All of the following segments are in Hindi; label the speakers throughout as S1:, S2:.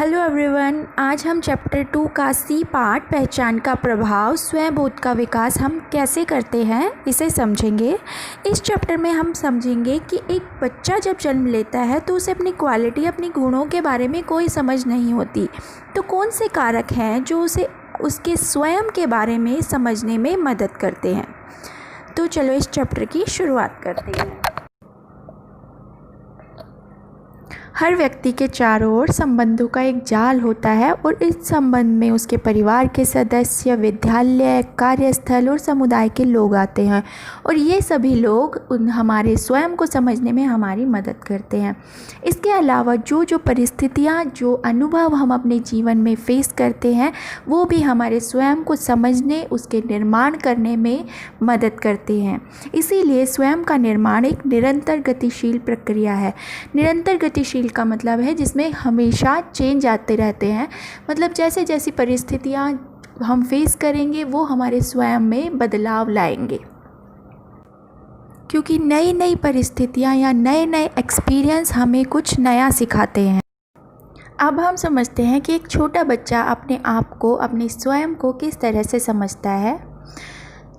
S1: हेलो एवरीवन, आज हम चैप्टर 2 का सी पार्ट पहचान का प्रभाव स्वयं बोध का विकास हम कैसे करते हैं इसे समझेंगे। इस चैप्टर में हम समझेंगे कि एक बच्चा जब जन्म लेता है तो उसे अपनी क्वालिटी, अपनी गुणों के बारे में कोई समझ नहीं होती। तो कौन से कारक हैं जो उसे उसके स्वयं के बारे में समझने में मदद करते हैं। तो चलो इस चैप्टर की शुरुआत करते हैं। हर व्यक्ति के चारों ओर संबंधों का एक जाल होता है और इस संबंध में उसके परिवार के सदस्य, विद्यालय, कार्यस्थल और समुदाय के लोग आते हैं और ये सभी लोग हमारे स्वयं को समझने में हमारी मदद करते हैं। इसके अलावा जो परिस्थितियाँ, जो अनुभव हम अपने जीवन में फेस करते हैं वो भी हमारे स्वयं को समझने, उसके निर्माण करने में मदद करते हैं। इसीलिए स्वयं का निर्माण एक निरंतर गतिशील प्रक्रिया है। निरंतर गतिशील का मतलब है जिसमें हमेशा चेंज आते रहते हैं। मतलब जैसे जैसी परिस्थितियाँ हम फेस करेंगे वो हमारे स्वयं में बदलाव लाएंगे, क्योंकि नई नई परिस्थितियाँ या नए नए एक्सपीरियंस हमें कुछ नया सिखाते हैं। अब हम समझते हैं कि एक छोटा बच्चा अपने आप को, अपने स्वयं को किस तरह से समझता है।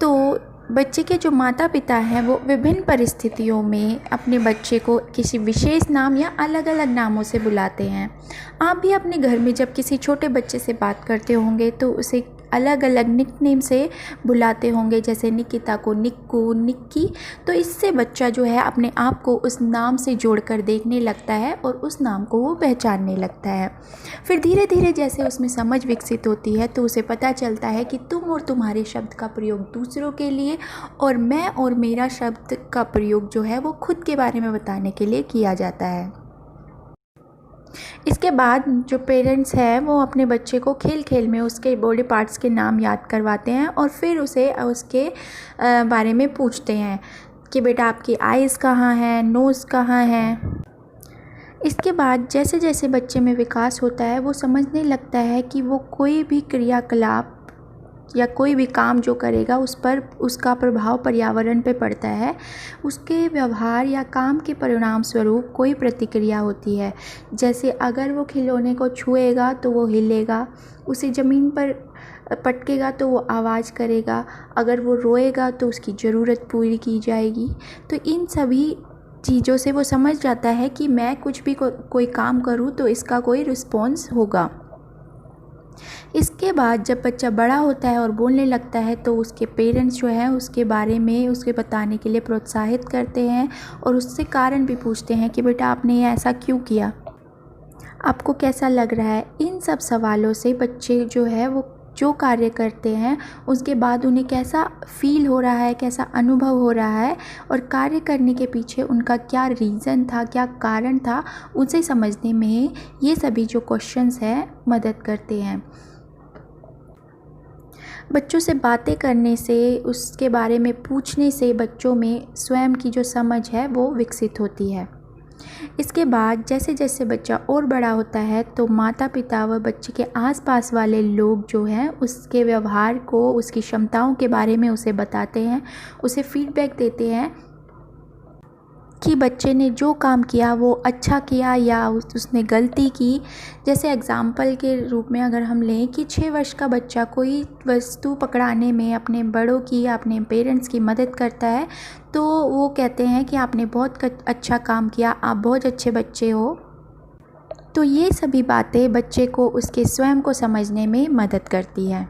S1: तो बच्चे के जो माता पिता हैं वो विभिन्न परिस्थितियों में अपने बच्चे को किसी विशेष नाम या अलग अलग नामों से बुलाते हैं। आप भी अपने घर में जब किसी छोटे बच्चे से बात करते होंगे तो उसे अलग अलग निकनेम से बुलाते होंगे, जैसे निकिता को निक्कू, निक्की। तो इससे बच्चा जो है अपने आप को उस नाम से जोड़कर देखने लगता है और उस नाम को वो पहचानने लगता है। फिर धीरे धीरे जैसे उसमें समझ विकसित होती है तो उसे पता चलता है कि तुम और तुम्हारे शब्द का प्रयोग दूसरों के लिए और मैं और मेरा शब्द का प्रयोग जो है वो खुद के बारे में बताने के लिए किया जाता है। इसके बाद जो पेरेंट्स हैं वो अपने बच्चे को खेल खेल में उसके बॉडी पार्ट्स के नाम याद करवाते हैं और फिर उसे उसके बारे में पूछते हैं कि बेटा आपकी आइज़ कहाँ है, नोज़ कहाँ है। इसके बाद जैसे जैसे बच्चे में विकास होता है वो समझने लगता है कि वो कोई भी क्रियाकलाप या कोई भी काम जो करेगा उस पर उसका प्रभाव पर्यावरण पे पड़ता है। उसके व्यवहार या काम के परिणाम स्वरूप कोई प्रतिक्रिया होती है। जैसे अगर वो खिलौने को छुएगा तो वो हिलेगा, उसे ज़मीन पर पटकेगा तो वो आवाज़ करेगा, अगर वो रोएगा तो उसकी ज़रूरत पूरी की जाएगी। तो इन सभी चीज़ों से वो समझ जाता है कि मैं कुछ भी कोई काम करूँ तो इसका कोई रिस्पॉन्स होगा। इसके बाद जब बच्चा बड़ा होता है और बोलने लगता है तो उसके पेरेंट्स जो हैं उसके बारे में उसके बताने के लिए प्रोत्साहित करते हैं और उससे कारण भी पूछते हैं कि बेटा आपने ये ऐसा क्यों किया, आपको कैसा लग रहा है। इन सब सवालों से बच्चे जो है वो जो कार्य करते हैं उसके बाद उन्हें कैसा फील हो रहा है, कैसा अनुभव हो रहा है और कार्य करने के पीछे उनका क्या रीज़न था, क्या कारण था, उसे समझने में ये सभी जो क्वेश्चंस हैं मदद करते हैं। बच्चों से बातें करने से, उसके बारे में पूछने से बच्चों में स्वयं की जो समझ है वो विकसित होती है। इसके बाद जैसे जैसे बच्चा और बड़ा होता है तो माता पिता व बच्चे के आसपास वाले लोग जो हैं उसके व्यवहार को, उसकी क्षमताओं के बारे में उसे बताते हैं, उसे फीडबैक देते हैं कि बच्चे ने जो काम किया वो अच्छा किया या उसने गलती की। जैसे एग्ज़ाम्पल के रूप में अगर हम लें कि 6 वर्ष का बच्चा कोई वस्तु पकड़ाने में अपने बड़ों की या अपने पेरेंट्स की मदद करता है तो वो कहते हैं कि आपने बहुत अच्छा काम किया, आप बहुत अच्छे बच्चे हो। तो ये सभी बातें बच्चे को उसके स्वयं को समझने में मदद करती है।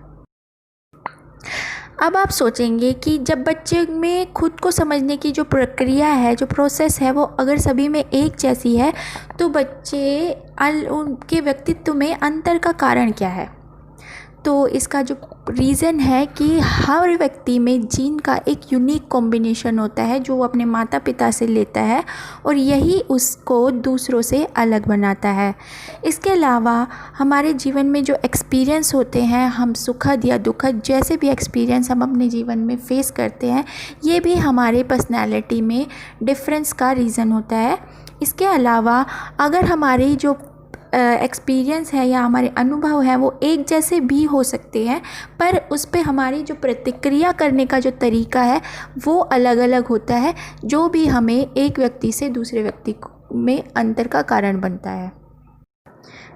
S1: अब आप सोचेंगे कि जब बच्चे में खुद को समझने की जो प्रक्रिया है, जो प्रोसेस है, वो अगर सभी में एक जैसी है तो बच्चे उनके व्यक्तित्व में अंतर का कारण क्या है। तो इसका जो रीज़न है कि हर व्यक्ति में जीन का एक यूनिक कॉम्बिनेशन होता है जो वो अपने माता पिता से लेता है और यही उसको दूसरों से अलग बनाता है। इसके अलावा हमारे जीवन में जो एक्सपीरियंस होते हैं, हम सुखद या दुखद जैसे भी एक्सपीरियंस हम अपने जीवन में फ़ेस करते हैं, ये भी हमारे पर्सनैलिटी में डिफरेंस का रीज़न होता है। इसके अलावा अगर हमारी जो एक्सपीरियंस है या हमारे अनुभव हैं वो एक जैसे भी हो सकते हैं पर उस पे हमारी जो प्रतिक्रिया करने का जो तरीका है वो अलग अलग होता है, जो भी हमें एक व्यक्ति से दूसरे व्यक्ति में अंतर का कारण बनता है।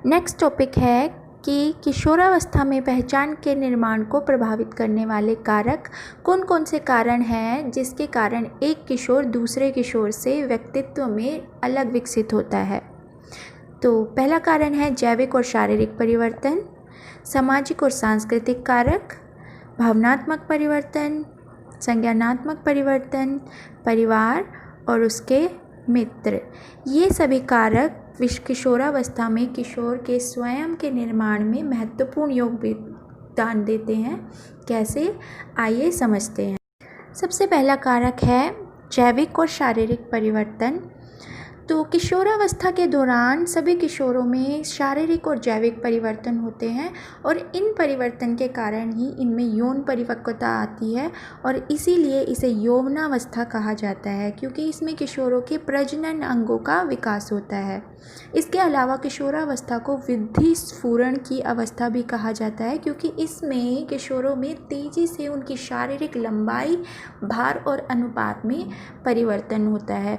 S1: नेक्स्ट टॉपिक है कि किशोरावस्था में पहचान के निर्माण को प्रभावित करने वाले कारक कौन कौन से कारण हैं जिसके कारण एक किशोर दूसरे किशोर से व्यक्तित्व में अलग विकसित होता है। तो पहला कारण है जैविक और शारीरिक परिवर्तन, सामाजिक और सांस्कृतिक कारक, भावनात्मक परिवर्तन, संज्ञानात्मक परिवर्तन, परिवार और उसके मित्र। ये सभी कारक किशोरावस्था में किशोर के स्वयं के निर्माण में महत्वपूर्ण योगदान देते हैं। कैसे, आइए समझते हैं। सबसे पहला कारक है जैविक और शारीरिक परिवर्तन। तो किशोरावस्था के दौरान सभी किशोरों में शारीरिक और जैविक परिवर्तन होते हैं और इन परिवर्तन के कारण ही इनमें यौन परिपक्वता आती है और इसीलिए इसे यौवनावस्था कहा जाता है, क्योंकि इसमें किशोरों के प्रजनन अंगों का विकास होता है। इसके अलावा किशोरावस्था को वृद्धि स्फुरण की अवस्था भी कहा जाता है, क्योंकि इसमें किशोरों में तेज़ी से उनकी शारीरिक लंबाई, भार और अनुपात में परिवर्तन होता है।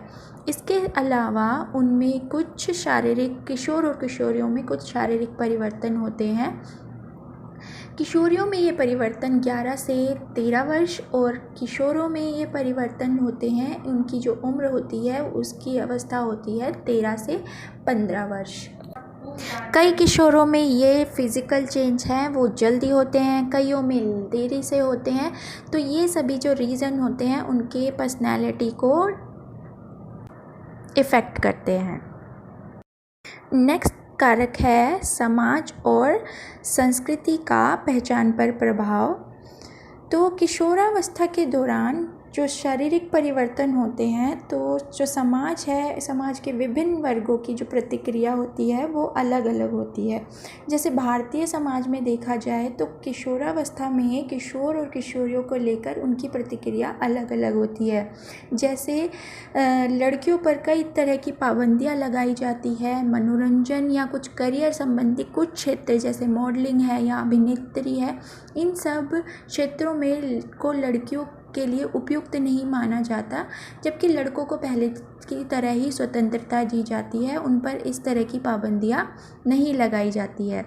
S1: इसके अलावा उनमें कुछ शारीरिक किशोर और किशोरियों में कुछ शारीरिक परिवर्तन होते हैं। किशोरियों में ये परिवर्तन 11 से 13 वर्ष और किशोरों में ये परिवर्तन होते हैं, उनकी जो उम्र होती है उसकी अवस्था होती है 13 से 15 वर्ष। कई किशोरों में ये फिज़िकल चेंज हैं वो जल्दी होते हैं, कईयों में देरी से होते हैं। तो ये सभी जो रीज़न होते हैं उनके पर्सनैलिटी को इफ़ेक्ट करते हैं। नेक्स्ट कारक है समाज और संस्कृति का पहचान पर प्रभाव। तो किशोरावस्था के दौरान जो शारीरिक परिवर्तन होते हैं, तो जो समाज है, समाज के विभिन्न वर्गों की जो प्रतिक्रिया होती है वो अलग अलग होती है। जैसे भारतीय समाज में देखा जाए तो किशोरावस्था में किशोर और किशोरियों को लेकर उनकी प्रतिक्रिया अलग अलग होती है। जैसे लड़कियों पर कई तरह की पाबंदियां लगाई जाती है, मनोरंजन या कुछ करियर संबंधी कुछ क्षेत्र जैसे मॉडलिंग है या अभिनेत्री है, इन सब क्षेत्रों में को लड़कियों के लिए उपयुक्त नहीं माना जाता, जबकि लड़कों को पहले की तरह ही स्वतंत्रता दी जाती है, उन पर इस तरह की पाबंदियां नहीं लगाई जाती है।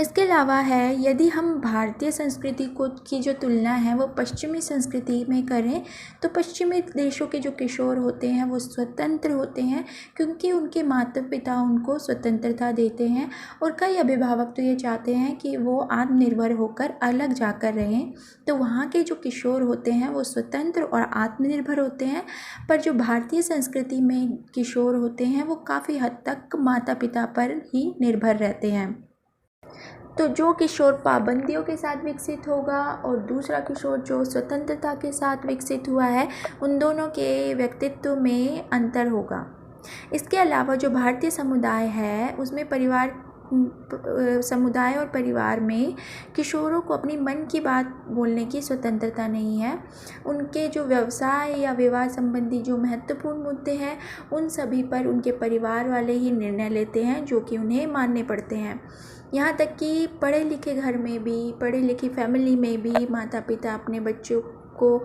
S1: इसके अलावा है, यदि हम भारतीय संस्कृति को की जो तुलना है वो पश्चिमी संस्कृति में करें तो पश्चिमी देशों के जो किशोर होते हैं वो स्वतंत्र होते हैं, क्योंकि उनके माता पिता उनको स्वतंत्रता देते हैं और कई अभिभावक तो ये चाहते हैं कि वो आत्मनिर्भर होकर अलग जाकर रहें। तो वहाँ के जो किशोर होते हैं वो स्वतंत्र और आत्मनिर्भर होते हैं, पर जो भारतीय संस्कृति में किशोर होते हैं वो काफ़ी हद तक माता पिता पर ही निर्भर रहते हैं। तो जो किशोर पाबंदियों के साथ विकसित होगा और दूसरा किशोर जो स्वतंत्रता के साथ विकसित हुआ है, उन दोनों के व्यक्तित्व में अंतर होगा। इसके अलावा जो भारतीय समुदाय है उसमें समुदाय और परिवार में किशोरों को अपनी मन की बात बोलने की स्वतंत्रता नहीं है। उनके जो व्यवसाय या विवाह संबंधी जो महत्वपूर्ण मुद्दे हैं उन सभी पर उनके परिवार वाले ही निर्णय लेते हैं, जो कि उन्हें मानने पड़ते हैं। यहाँ तक कि पढ़े लिखे घर में भी, पढ़ी लिखी फैमिली में भी माता पिता अपने बच्चों को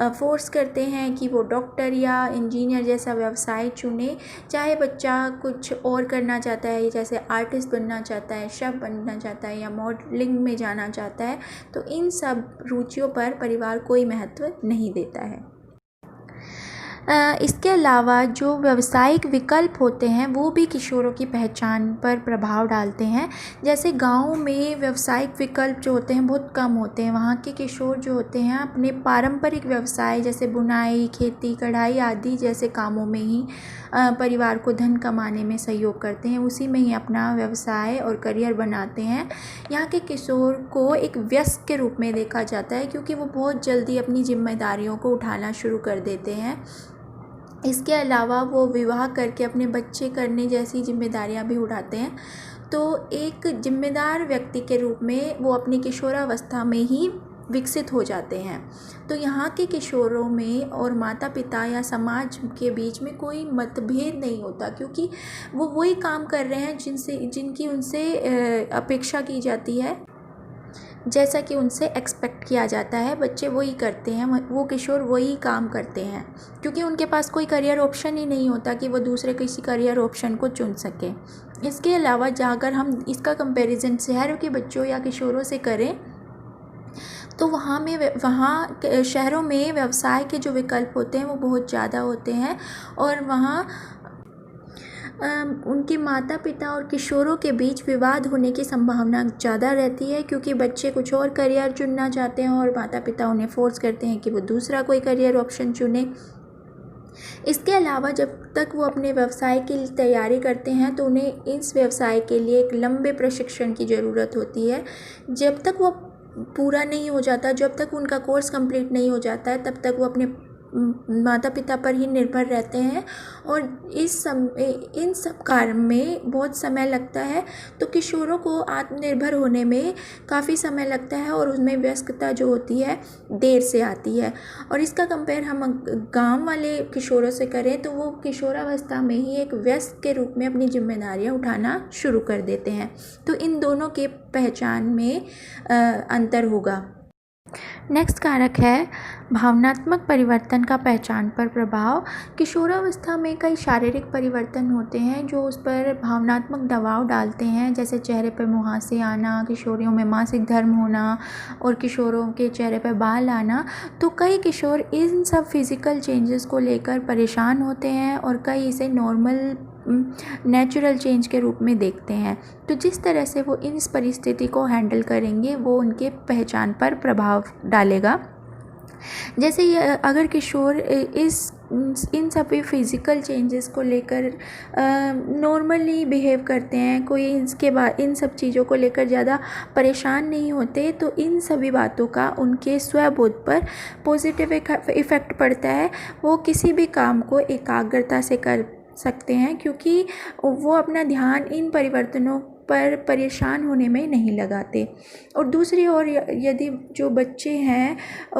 S1: फोर्स करते हैं कि वो डॉक्टर या इंजीनियर जैसा व्यवसाय चुने, चाहे बच्चा कुछ और करना चाहता है, जैसे आर्टिस्ट बनना चाहता है, शेफ बनना चाहता है या मॉडलिंग में जाना चाहता है, तो इन सब रुचियों पर परिवार कोई महत्व नहीं देता है। इसके अलावा जो व्यावसायिक विकल्प होते हैं वो भी किशोरों की पहचान पर प्रभाव डालते हैं। जैसे गाँव में व्यावसायिक विकल्प जो होते हैं बहुत कम होते हैं, वहाँ के किशोर जो होते हैं अपने पारंपरिक व्यवसाय जैसे बुनाई, खेती, कढ़ाई आदि जैसे कामों में ही परिवार को धन कमाने में सहयोग करते हैं, उसी में ही अपना व्यवसाय और करियर बनाते हैं। यहाँ के किशोर को एक वयस्क के रूप में देखा जाता है, क्योंकि वो बहुत जल्दी अपनी जिम्मेदारियों को उठाना शुरू कर देते हैं। इसके अलावा वो विवाह करके अपने बच्चे करने जैसी जिम्मेदारियां भी उठाते हैं। तो एक जिम्मेदार व्यक्ति के रूप में वो अपनी किशोरावस्था में ही विकसित हो जाते हैं। तो यहाँ के किशोरों में और माता पिता या समाज के बीच में कोई मतभेद नहीं होता, क्योंकि वो वही काम कर रहे हैं जिनकी उनसे अपेक्षा की जाती है। जैसा कि उनसे एक्सपेक्ट किया जाता है। बच्चे वही करते हैं, वो किशोर वही काम करते हैं, क्योंकि उनके पास कोई करियर ऑप्शन ही नहीं होता कि वो दूसरे किसी करियर ऑप्शन को चुन सकें। इसके अलावा अगर हम इसका कंपैरिजन शहरों के बच्चों या किशोरों से करें तो वहाँ शहरों में व्यवसाय के जो विकल्प होते हैं वो बहुत ज़्यादा होते हैं, और वहाँ उनके माता पिता और किशोरों के बीच विवाद होने की संभावना ज़्यादा रहती है, क्योंकि बच्चे कुछ और करियर चुनना चाहते हैं और माता पिता उन्हें फोर्स करते हैं कि वो दूसरा कोई करियर ऑप्शन चुने। इसके अलावा जब तक वो अपने व्यवसाय की तैयारी करते हैं तो उन्हें इस व्यवसाय के लिए एक लंबे प्रशिक्षण की ज़रूरत होती है। जब तक वो पूरा नहीं हो जाता, जब तक उनका कोर्स कंप्लीट नहीं हो जाता है, तब तक वो अपने माता पिता पर ही निर्भर रहते हैं, और इन सब कार्य में बहुत समय लगता है। तो किशोरों को आत्मनिर्भर होने में काफ़ी समय लगता है, और उसमें व्यस्तता जो होती है देर से आती है। और इसका कंपेयर हम गांव वाले किशोरों से करें तो वो किशोरावस्था में ही एक व्यस्त के रूप में अपनी जिम्मेदारियां उठाना शुरू कर देते हैं। तो इन दोनों के पहचान में अंतर होगा। नेक्स्ट कारक है भावनात्मक परिवर्तन का पहचान पर प्रभाव। किशोरावस्था में कई शारीरिक परिवर्तन होते हैं जो उस पर भावनात्मक दबाव डालते हैं, जैसे चेहरे पर मुहासे आना, किशोरियों में मासिक धर्म होना और किशोरों के चेहरे पर बाल आना। तो कई किशोर इन सब फिज़िकल चेंजेस को लेकर परेशान होते हैं और कई इसे नॉर्मल नेचुरल चेंज के रूप में देखते हैं। तो जिस तरह से वो इस परिस्थिति को हैंडल करेंगे वो उनके पहचान पर प्रभाव डालेगा। जैसे अगर किशोर इन सभी फिज़िकल चेंजेस को लेकर नॉर्मली बिहेव करते हैं, कोई इन सब चीज़ों को लेकर ज़्यादा परेशान नहीं होते, तो इन सभी बातों का उनके स्वबोध पर पॉजिटिव इफ़ेक्ट पड़ता है। वो किसी भी काम को एकाग्रता से कर सकते हैं, क्योंकि वो अपना ध्यान इन परिवर्तनों पर परेशान होने में नहीं लगाते। और दूसरी ओर यदि जो बच्चे हैं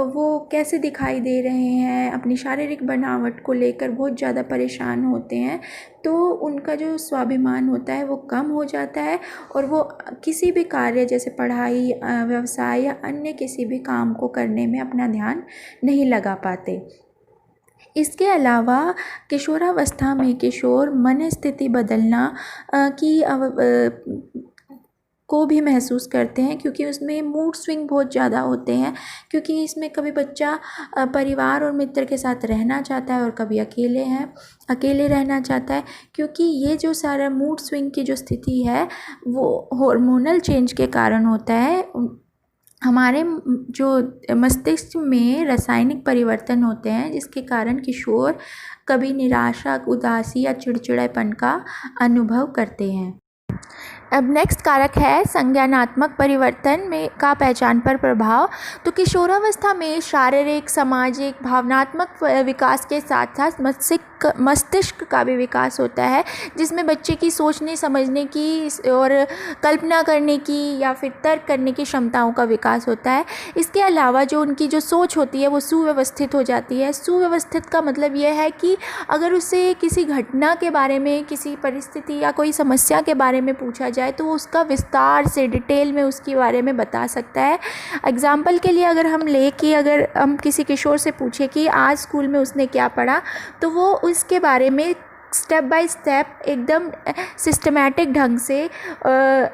S1: वो कैसे दिखाई दे रहे हैं, अपनी शारीरिक बनावट को लेकर बहुत ज़्यादा परेशान होते हैं, तो उनका जो स्वाभिमान होता है वो कम हो जाता है, और वो किसी भी कार्य जैसे पढ़ाई, व्यवसाय या अन्य किसी भी काम को करने में अपना ध्यान नहीं लगा पाते। इसके अलावा किशोरावस्था में किशोर मनस्थिति बदलना को भी महसूस करते हैं, क्योंकि उसमें मूड स्विंग बहुत ज़्यादा होते हैं, क्योंकि इसमें कभी बच्चा परिवार और मित्र के साथ रहना चाहता है और कभी अकेले रहना चाहता है, क्योंकि ये जो सारा मूड स्विंग की जो स्थिति है वो हार्मोनल चेंज के कारण होता है। हमारे जो मस्तिष्क में रासायनिक परिवर्तन होते हैं जिसके कारण किशोर कभी निराशा, उदासी या चिड़चिड़ापन का अनुभव करते हैं। अब नेक्स्ट कारक है संज्ञानात्मक परिवर्तन का पहचान पर प्रभाव। तो किशोरावस्था में शारीरिक, सामाजिक, भावनात्मक विकास के साथ साथ मस्तिष्क का भी विकास होता है, जिसमें बच्चे की सोचने समझने की और कल्पना करने की या फिर तर्क करने की क्षमताओं का विकास होता है। इसके अलावा जो उनकी जो सोच होती है वो सुव्यवस्थित हो जाती है। सुव्यवस्थित का मतलब यह है कि अगर उसे किसी घटना के बारे में, किसी परिस्थिति या कोई समस्या के बारे में पूछा जाए तो उसका विस्तार से डिटेल में उसके बारे में बता सकता है। एग्जाम्पल के लिए अगर हम किसी किशोर से पूछें कि आज स्कूल में उसने क्या पढ़ा, तो वो उसके बारे में स्टेप बाय स्टेप एकदम सिस्टमैटिक ढंग से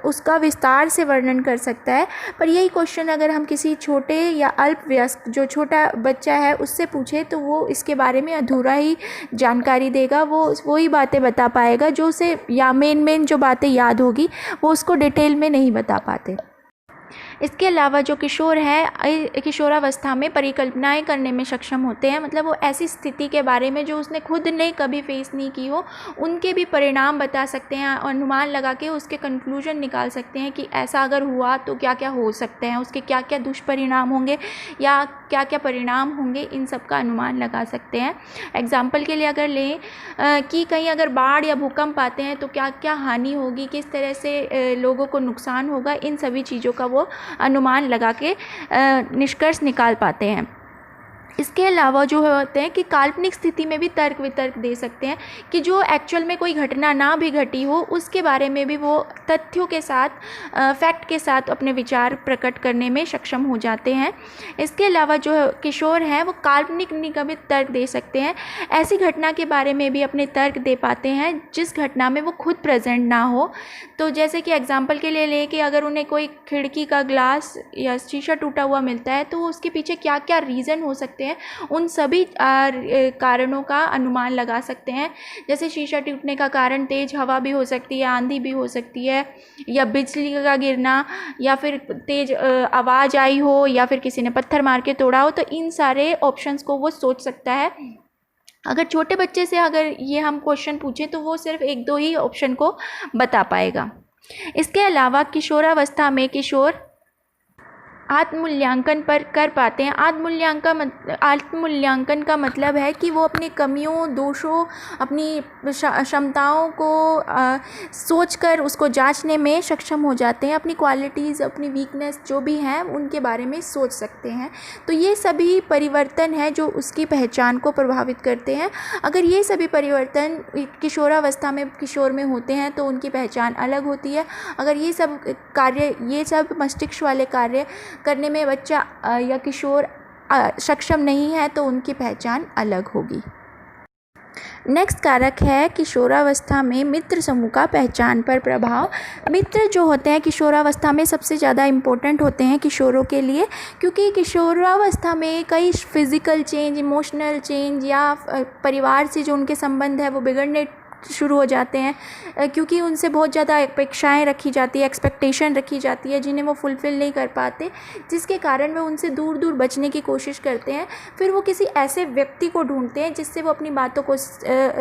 S1: उसका विस्तार से वर्णन कर सकता है। पर यही क्वेश्चन अगर हम किसी छोटे या अल्पवयस्क जो छोटा बच्चा है उससे पूछे तो वो इसके बारे में अधूरा ही जानकारी देगा। वो वही बातें बता पाएगा जो उसे या मेन जो बातें याद होगी वो उसको डिटेल में नहीं बता पाते। इसके अलावा जो किशोर हैं किशोरावस्था में परिकल्पनाएं करने में सक्षम होते हैं, मतलब वो ऐसी स्थिति के बारे में जो उसने खुद ने कभी फेस नहीं की हो उनके भी परिणाम बता सकते हैं, अनुमान लगा के उसके कंक्लूजन निकाल सकते हैं कि ऐसा अगर हुआ तो क्या क्या हो सकते हैं, उसके क्या क्या दुष्परिणाम होंगे या क्या क्या परिणाम होंगे, इन सब का अनुमान लगा सकते हैं। एग्जाम्पल के लिए अगर लें कि कहीं अगर बाढ़ या भूकंप आते हैं तो क्या क्या हानि होगी, किस तरह से लोगों को नुकसान होगा, इन सभी चीज़ों का वो अनुमान लगा के निष्कर्ष निकाल पाते हैं। इसके अलावा जो होते हैं कि काल्पनिक स्थिति में भी तर्क वितर्क दे सकते हैं कि जो एक्चुअल में कोई घटना ना भी घटी हो उसके बारे में भी वो तथ्यों के साथ फैक्ट के साथ अपने विचार प्रकट करने में सक्षम हो जाते हैं। इसके अलावा जो किशोर हैं वो काल्पनिक निगमित तर्क दे सकते हैं, ऐसी घटना के बारे में भी अपने तर्क दे पाते हैं जिस घटना में वो खुद प्रेजेंट ना हो। तो जैसे कि एग्जाम्पल के लिए लें कि अगर उन्हें कोई खिड़की का ग्लास या शीशा टूटा हुआ मिलता है तो उसके पीछे क्या क्या रीज़न हो सकते हैं, उन सभी कारणों का अनुमान लगा सकते हैं। जैसे शीशा टूटने का कारण तेज़ हवा भी हो सकती है, आंधी भी हो सकती है, या बिजली का गिरना, या फिर तेज़ आवाज़ आई हो, या फिर किसी ने पत्थर मार के तोड़ा हो। तो इन सारे ऑप्शंस को वो सोच सकता है। अगर छोटे बच्चे से अगर ये हम क्वेश्चन पूछें तो वो सिर्फ एक दो ही ऑप्शन को बता पाएगा। इसके अलावा किशोरावस्था में किशोर आत्ममूल्यांकन पर कर पाते हैं। आत्ममूल्यांकन का मतलब है कि वो अपनी कमियों, दोषों, अपनी क्षमताओं को सोचकर उसको जांचने में सक्षम हो जाते हैं। अपनी क्वालिटीज़, अपनी वीकनेस जो भी हैं उनके बारे में सोच सकते हैं। तो ये सभी परिवर्तन हैं जो उसकी पहचान को प्रभावित करते हैं। अगर ये सभी परिवर्तन किशोरावस्था में किशोर में होते हैं तो उनकी पहचान अलग होती है। अगर ये सब मस्तिष्क वाले कार्य करने में बच्चा या किशोर सक्षम नहीं है तो उनकी पहचान अलग होगी। नेक्स्ट कारक है किशोरावस्था में मित्र समूह का पहचान पर प्रभाव। मित्र जो होते हैं किशोरावस्था में सबसे ज़्यादा इम्पोर्टेंट होते हैं किशोरों के लिए, क्योंकि किशोरावस्था में कई फिज़िकल चेंज, इमोशनल चेंज या परिवार से जो उनके संबंध है वो बिगड़ने शुरू हो जाते हैं, क्योंकि उनसे बहुत ज़्यादा अपेक्षाएं रखी जाती है, एक्सपेक्टेशन रखी जाती है जिन्हें वो फुलफ़िल नहीं कर पाते, जिसके कारण वे उनसे दूर दूर बचने की कोशिश करते हैं। फिर वो किसी ऐसे व्यक्ति को ढूंढते हैं जिससे वो अपनी बातों को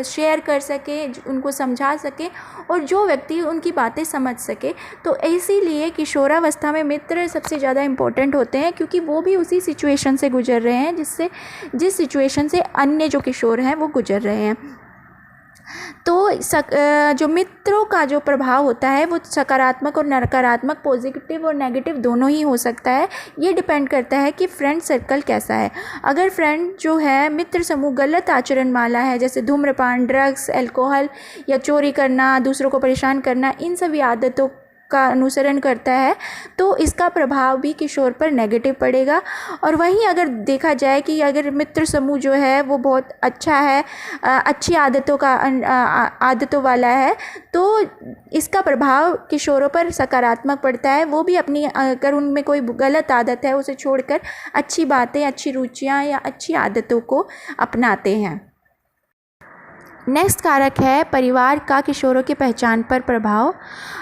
S1: शेयर कर सके, उनको समझा सके और जो व्यक्ति उनकी बातें समझ सके। तो इसीलिए किशोरावस्था में मित्र सबसे ज़्यादा इम्पोर्टेंट होते हैं, क्योंकि वो भी उसी सिचुएशन से गुजर रहे हैं जिस सिचुएशन से अन्य जो किशोर हैं वो गुजर रहे हैं। तो जो मित्रों का जो प्रभाव होता है वो सकारात्मक और नकारात्मक, पॉजिटिव और नेगेटिव दोनों ही हो सकता है। ये डिपेंड करता है कि फ्रेंड सर्कल कैसा है। अगर फ्रेंड जो है मित्र समूह गलत आचरण वाला है, जैसे धूम्रपान, ड्रग्स, अल्कोहल या चोरी करना, दूसरों को परेशान करना, इन सभी आदतों का अनुसरण करता है तो इसका प्रभाव भी किशोर पर नेगेटिव पड़ेगा। और वहीं अगर देखा जाए कि अगर मित्र समूह जो है वो बहुत अच्छा है, अच्छी आदतों वाला है, तो इसका प्रभाव किशोरों पर सकारात्मक पड़ता है। वो भी अपनी, अगर उनमें कोई गलत आदत है उसे छोड़कर अच्छी बातें, अच्छी रुचियाँ या अच्छी आदतों को अपनाते हैं। नेक्स्ट कारक है परिवार का किशोरों की पहचान पर प्रभाव।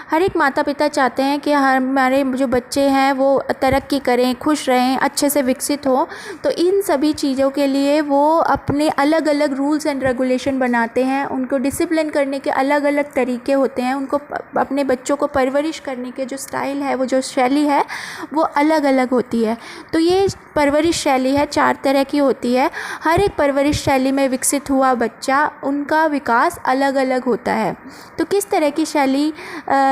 S1: हर एक माता पिता चाहते हैं कि हमारे जो बच्चे हैं वो तरक्की करें, खुश रहें, अच्छे से विकसित हो। तो इन सभी चीज़ों के लिए वो अपने अलग अलग रूल्स एंड रेगुलेशन बनाते हैं। उनको डिसिप्लिन करने के अलग अलग तरीके होते हैं। उनको अपने बच्चों को परवरिश करने के जो स्टाइल है, वो जो शैली है वो अलग अलग होती है। तो ये परवरिश शैली है 4 तरह की होती है। हर एक परवरिश शैली में विकसित हुआ बच्चा, उनका विकास अलग अलग होता है। तो किस तरह की शैली,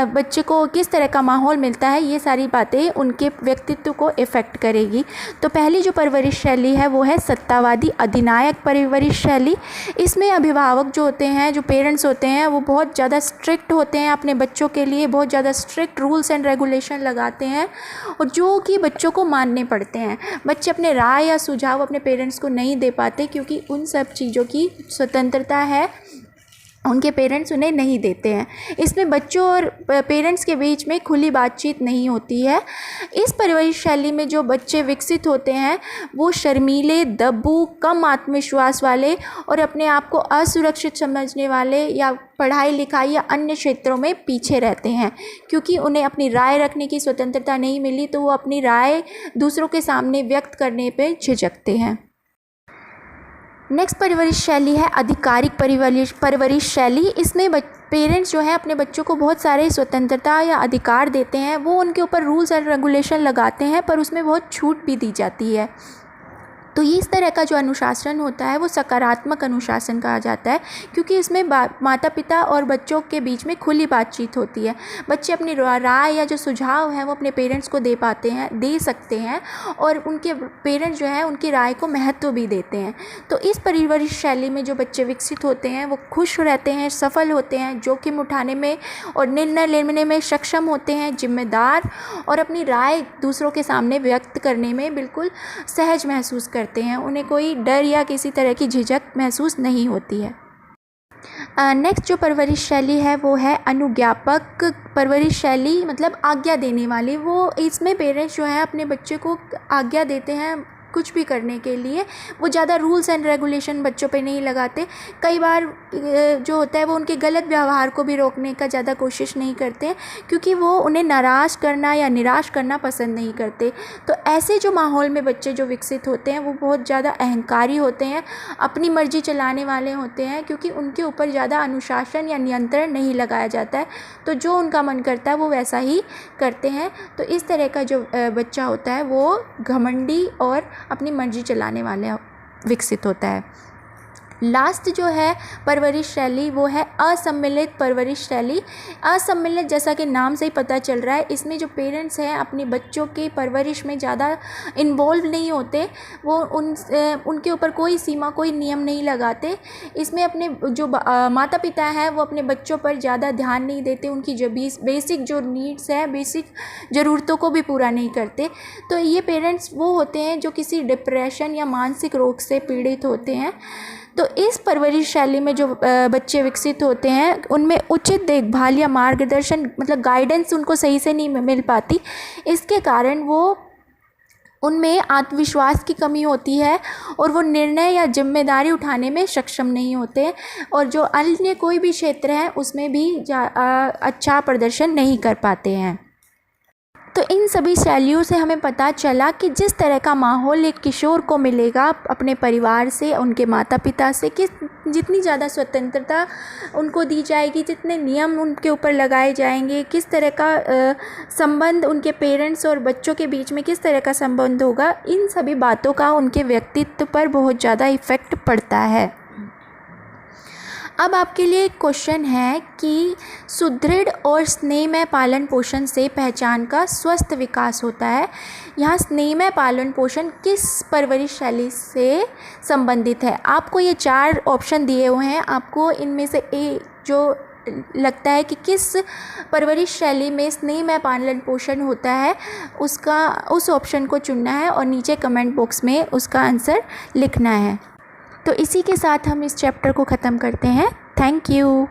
S1: बच्चे को किस तरह का माहौल मिलता है, ये सारी बातें उनके व्यक्तित्व को इफ़ेक्ट करेगी। तो पहली जो परवरिश शैली है वो है सत्तावादी अधिनायक परवरिश शैली। इसमें अभिभावक जो होते हैं, जो पेरेंट्स होते हैं, वो बहुत ज़्यादा स्ट्रिक्ट होते हैं अपने बच्चों के लिए, बहुत ज़्यादा स्ट्रिक्ट रूल्स एंड रेगुलेशन लगाते हैं और जो कि बच्चों को मानने पड़ते हैं। बच्चे अपने राय या सुझाव अपने पेरेंट्स को नहीं दे पाते, क्योंकि उन सब चीज़ों की स्वतंत्रता है, उनके पेरेंट्स उन्हें नहीं देते हैं। इसमें बच्चों और पेरेंट्स के बीच में खुली बातचीत नहीं होती है। इस परवरिश शैली में जो बच्चे विकसित होते हैं वो शर्मीले, दब्बू, कम आत्मविश्वास वाले और अपने आप को असुरक्षित समझने वाले या पढ़ाई लिखाई या अन्य क्षेत्रों में पीछे रहते हैं, क्योंकि उन्हें अपनी राय रखने की स्वतंत्रता नहीं मिली, तो वो अपनी राय दूसरों के सामने व्यक्त करने पर झिझकते हैं। नेक्स्ट परवरिश शैली है आधिकारिक परवरिश शैली। इसमें पेरेंट्स जो है अपने बच्चों को बहुत सारे स्वतंत्रता या अधिकार देते हैं। वो उनके ऊपर रूल्स एंड रेगुलेशन लगाते हैं, पर उसमें बहुत छूट भी दी जाती है। तो इस तरह का जो अनुशासन होता है वो सकारात्मक अनुशासन कहा जाता है, क्योंकि इसमें माता पिता और बच्चों के बीच में खुली बातचीत होती है। बच्चे अपनी राय या जो सुझाव है वो अपने पेरेंट्स को दे सकते हैं, और उनके पेरेंट्स जो है उनकी राय को महत्व भी देते हैं। तो इस परवरिश शैली में जो बच्चे विकसित होते हैं वो खुश रहते हैं, सफल होते हैं, जोखिम उठाने में और निर्णय लेने में सक्षम होते हैं, जिम्मेदार, और अपनी राय दूसरों के सामने व्यक्त करने में बिल्कुल सहज महसूस करते हैं। उन्हें कोई डर या किसी तरह की झिझक महसूस नहीं होती है। नेक्स्ट जो परवरिश शैली है वो है अनुज्ञापक परवरिश शैली, मतलब आज्ञा देने वाली। वो इसमें पेरेंट्स जो है अपने बच्चे को आज्ञा देते हैं कुछ भी करने के लिए। वो ज़्यादा रूल्स एंड रेगुलेशन बच्चों पे नहीं लगाते। कई बार जो होता है वो उनके गलत व्यवहार को भी रोकने का ज़्यादा कोशिश नहीं करते, क्योंकि वो उन्हें नाराज़ करना या निराश करना पसंद नहीं करते। तो ऐसे जो माहौल में बच्चे जो विकसित होते हैं वो बहुत ज़्यादा अहंकारी होते हैं, अपनी मर्जी चलाने वाले होते हैं, क्योंकि उनके ऊपर ज़्यादा अनुशासन या नियंत्रण नहीं लगाया जाता है। तो जो उनका मन करता है वो वैसा ही करते हैं। तो इस तरह का जो बच्चा होता है वो घमंडी और अपनी मर्जी चलाने वाले विकसित होता है। लास्ट जो है परवरिश शैली वो है असम्मिलित परवरिश शैली। असम्मिलित जैसा कि नाम से ही पता चल रहा है, इसमें जो पेरेंट्स हैं अपने बच्चों के परवरिश में ज़्यादा इन्वॉल्व नहीं होते। वो उनके ऊपर कोई सीमा, कोई नियम नहीं लगाते। इसमें अपने जो माता पिता हैं वो अपने बच्चों पर ज़्यादा ध्यान नहीं देते, उनकी जो बेसिक जो नीड्स हैं, बेसिक ज़रूरतों को भी पूरा नहीं करते। तो ये पेरेंट्स वो होते हैं जो किसी डिप्रेशन या मानसिक रोग से पीड़ित होते हैं। तो इस परवरिश शैली में जो बच्चे विकसित होते हैं उनमें उचित देखभाल या मार्गदर्शन, मतलब गाइडेंस उनको सही से नहीं मिल पाती। इसके कारण वो उनमें आत्मविश्वास की कमी होती है और वो निर्णय या जिम्मेदारी उठाने में सक्षम नहीं होते, और जो अन्य कोई भी क्षेत्र है उसमें भी अच्छा प्रदर्शन नहीं कर पाते हैं। तो इन सभी शैलियों से हमें पता चला कि जिस तरह का माहौल एक किशोर को मिलेगा अपने परिवार से, उनके माता पिता से, जितनी ज़्यादा स्वतंत्रता उनको दी जाएगी, जितने नियम उनके ऊपर लगाए जाएंगे, किस तरह का संबंध उनके पेरेंट्स और बच्चों के बीच में किस तरह का संबंध होगा, इन सभी बातों का उनके व्यक्तित्व पर बहुत ज़्यादा इफ़ेक्ट पड़ता है। अब आपके लिए एक क्वेश्चन है कि सुदृढ़ और स्नेहमय पालन पोषण से पहचान का स्वस्थ विकास होता है। यहाँ स्नेहमय पालन पोषण किस परवरिश शैली से संबंधित है? आपको ये 4 ऑप्शन दिए हुए हैं। आपको इनमें से जो लगता है कि किस परवरिश शैली में स्नेहमय पालन पोषण होता है उस ऑप्शन को चुनना है और नीचे कमेंट बॉक्स में उसका आंसर लिखना है। तो इसी के साथ हम इस चैप्टर को ख़त्म करते हैं। Thank you.